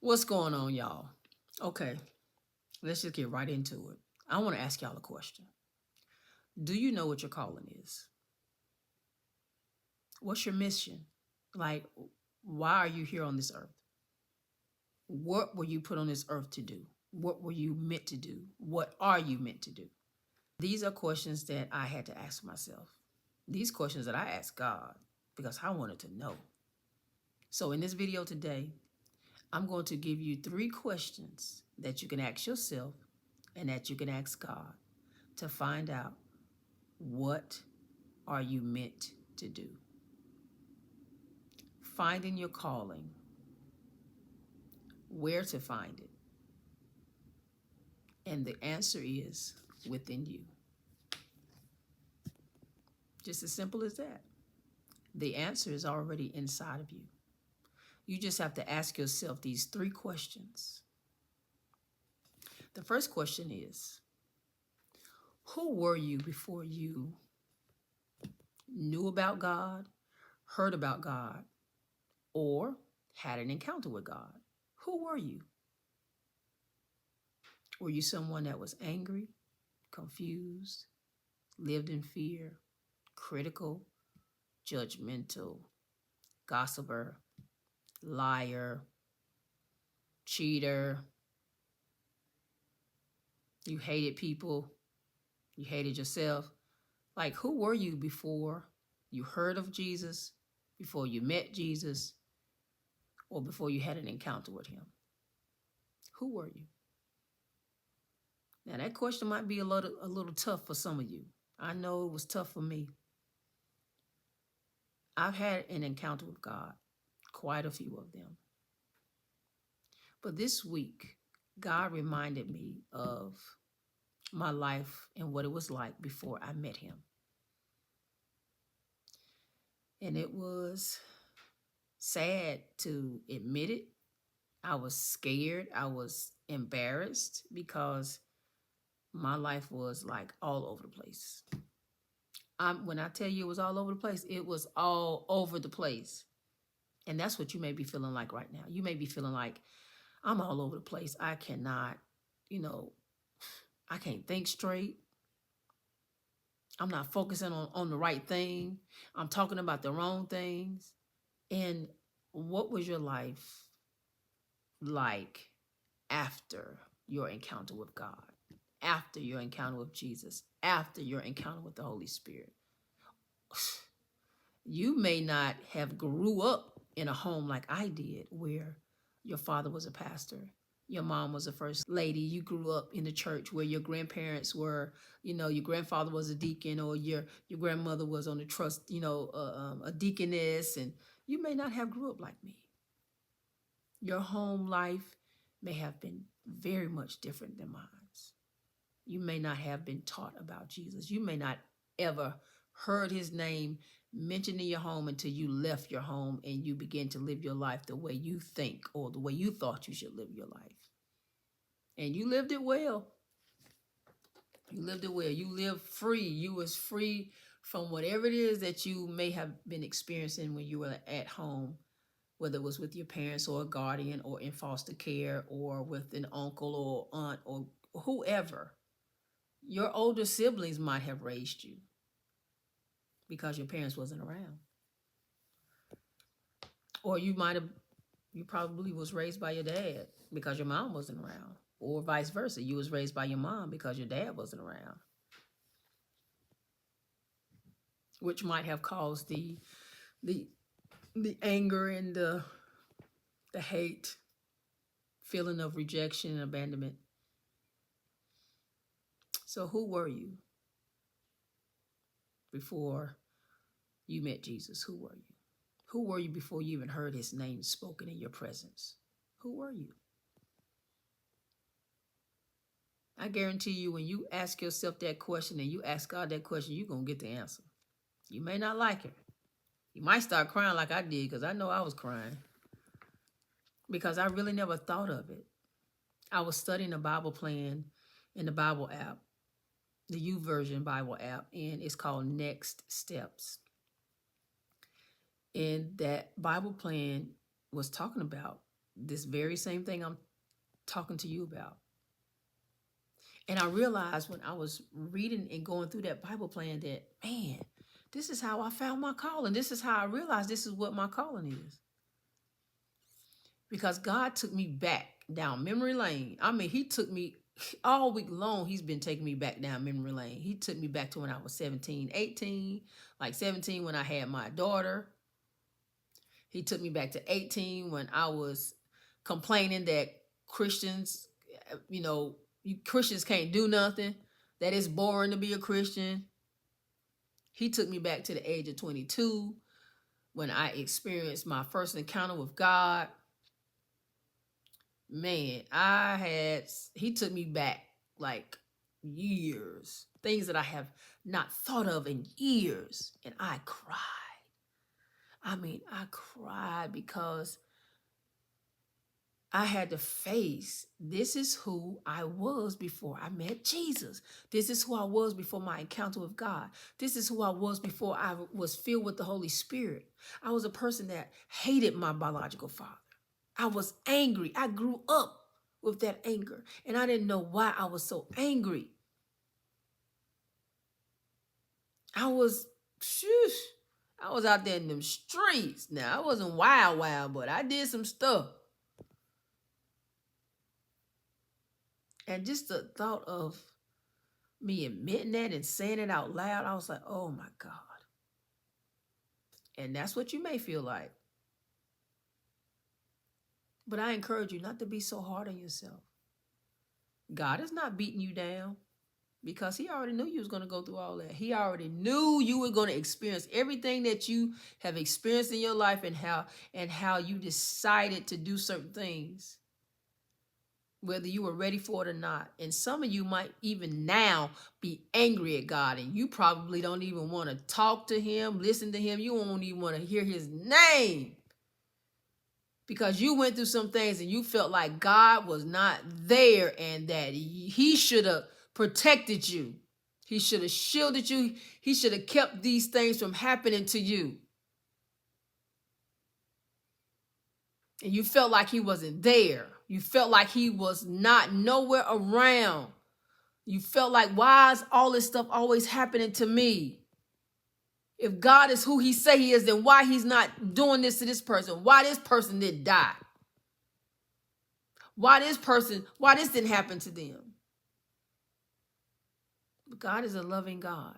What's going on, y'all? Okay, let's just get right into it. I want to ask y'all a question. Do you know what your calling is? What's your mission? Like, why are you here on this earth? What were you put on this earth to do? What were you meant to do? What are you meant to do? These are questions that I had to ask myself. These questions that I asked God because I wanted to know. So, in this video today, I'm going to give you 3 questions that you can ask yourself and that you can ask God to find out what are you meant to do. Finding your calling, where to find it, and the answer is within you. Just as simple as that. The answer is already inside of you. You just have to ask yourself these 3 questions. The first question is, who were you before you knew about God, heard about God, or had an encounter with God? Who were you? Were you someone that was angry, confused, lived in fear, critical, judgmental, gossiper, liar, cheater? You hated people, you hated yourself? Like, who were you before you heard of Jesus, before you met Jesus, or before you had an encounter with him? Who were you? Now, that question might be a little tough for some of you. I know it was tough for me. I've had an encounter with God, quite a few of them. But this week, God reminded me of my life and what it was like before I met him. And it was sad to admit it. I was scared. I was embarrassed because my life was like all over the place. When I tell you it was all over the place, it was all over the place. And that's what you may be feeling like right now. You may be feeling like, I'm all over the place. I cannot, I can't think straight. I'm not focusing on the right thing. I'm talking about the wrong things. And what was your life like after your encounter with God, after your encounter with Jesus, after your encounter with the Holy Spirit? You may not have grew up in a home like I did, where your father was a pastor, your mom was a first lady. You grew up in the church where your grandparents were, your grandfather was a deacon, or your grandmother was on the trust, a deaconess, and you may not have grew up like me. Your home life may have been very much different than mine. You may not have been taught about Jesus. You may not ever heard his name mentioned in your home until you left your home and you began to live your life the way you think or the way you thought you should live your life. And you lived it well. You lived it well. You lived free. You was free from whatever it is that you may have been experiencing when you were at home, whether it was with your parents or a guardian or in foster care or with an uncle or aunt or whoever. Your older siblings might have raised you because your parents wasn't around. Or you probably was raised by your dad because your mom wasn't around. Or vice versa. You was raised by your mom because your dad wasn't around. Which might have caused the anger and the hate, feeling of rejection and abandonment. So who were you before you met Jesus? Who were you? Who were you before you even heard his name spoken in your presence? Who were you? I guarantee you, when you ask yourself that question and you ask God that question, you're going to get the answer. You may not like it. You might start crying like I did, because I know I was crying. Because I really never thought of it. I was studying a Bible plan in the Bible app, the YouVersion Bible app, and it's called Next Steps. And that Bible plan was talking about this very same thing I'm talking to you about. And I realized when I was reading and going through that Bible plan that, man, this is how I found my calling. This is how I realized this is what my calling is. Because God took me back down memory lane. I mean, he took me all week long. He's been taking me back down memory lane. He took me back to when I was 17, 18, like 17 when I had my daughter. He took me back to 18 when I was complaining that Christians, you know, you Christians can't do nothing, that it's boring to be a Christian. He took me back to the age of 22 when I experienced my first encounter with God. Man, he took me back like years, things that I have not thought of in years. And I cried. I mean, I cried because I had to face, this is who I was before I met Jesus. This is who I was before my encounter with God. This is who I was before I was filled with the Holy Spirit. I was a person that hated my biological father. I was angry. I grew up with that anger, and I didn't know why I was so angry. I was out there in them streets. Now, I wasn't wild, but I did some stuff. And just the thought of me admitting that and saying it out loud, I was like, oh my God. And that's what you may feel like. But I encourage you not to be so hard on yourself. God is not beating you down because he already knew you was going to go through all that. He already knew you were going to experience everything that you have experienced in your life and how you decided to do certain things, whether you were ready for it or not. And some of you might even now be angry at God, and you probably don't even want to talk to him, listen to him. You won't even want to hear his name because you went through some things and you felt like God was not there and that he should have protected you. He should have shielded you. He should have kept these things from happening to you. And you felt like he wasn't there. You felt like he was not nowhere around. You felt like, why is all this stuff always happening to me? If God is who he say he is, then why he's not doing this to this person? Why this person didn't die? Why this didn't happen to them? But God is a loving God.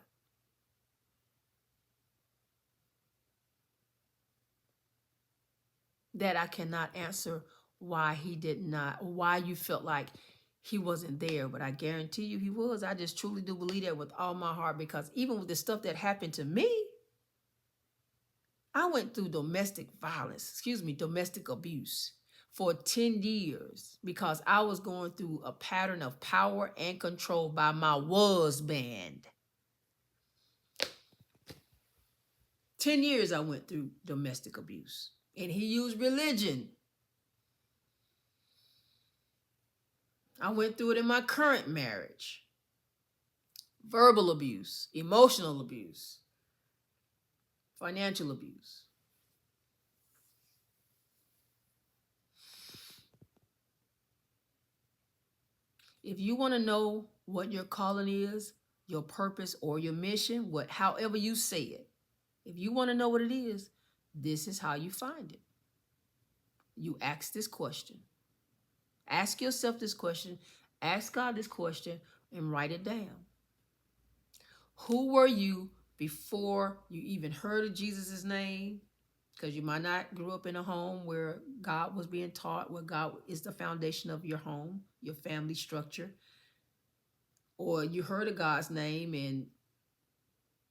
That I cannot answer why he did not, why you felt like he wasn't there, but I guarantee you he was. I just truly do believe that with all my heart, because even with the stuff that happened to me, I went through domestic abuse for 10 years because I was going through a pattern of power and control by my husband. 10 years I went through domestic abuse, and he used religion. I went through it in my current marriage. Verbal abuse, emotional abuse, financial abuse. If you want to know what your calling is, your purpose or your mission, however you say it, if you want to know what it is, this is how you find it. You ask this question. Ask yourself this question. Ask God this question and write it down. Who were you before you even heard of Jesus' name? Because you might not grew up in a home where God was being taught, where God is the foundation of your home, your family structure. Or you heard of God's name and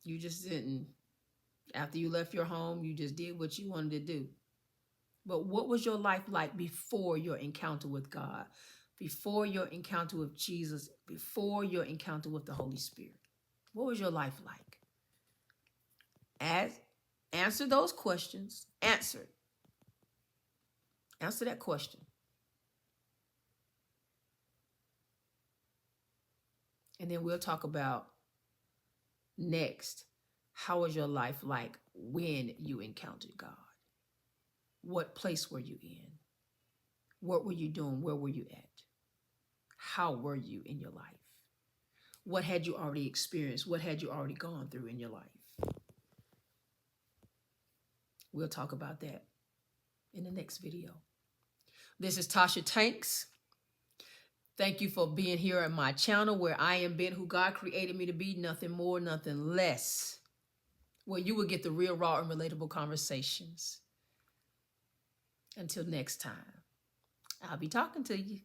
you just didn't. After you left your home, you just did what you wanted to do. But what was your life like before your encounter with God? Before your encounter with Jesus? Before your encounter with the Holy Spirit? What was your life like? Answer those questions. Answer that question. And then we'll talk about next, how was your life like when you encountered God? What place were you in? What were you doing? Where were you at? How were you in your life? What had you already experienced? What had you already gone through in your life? We'll talk about that in the next video. This is Tasha Tanks. Thank you for being here on my channel where I am being who God created me to be, nothing more, nothing less. Where you will get the real, raw, and relatable conversations. Until next time, I'll be talking to you.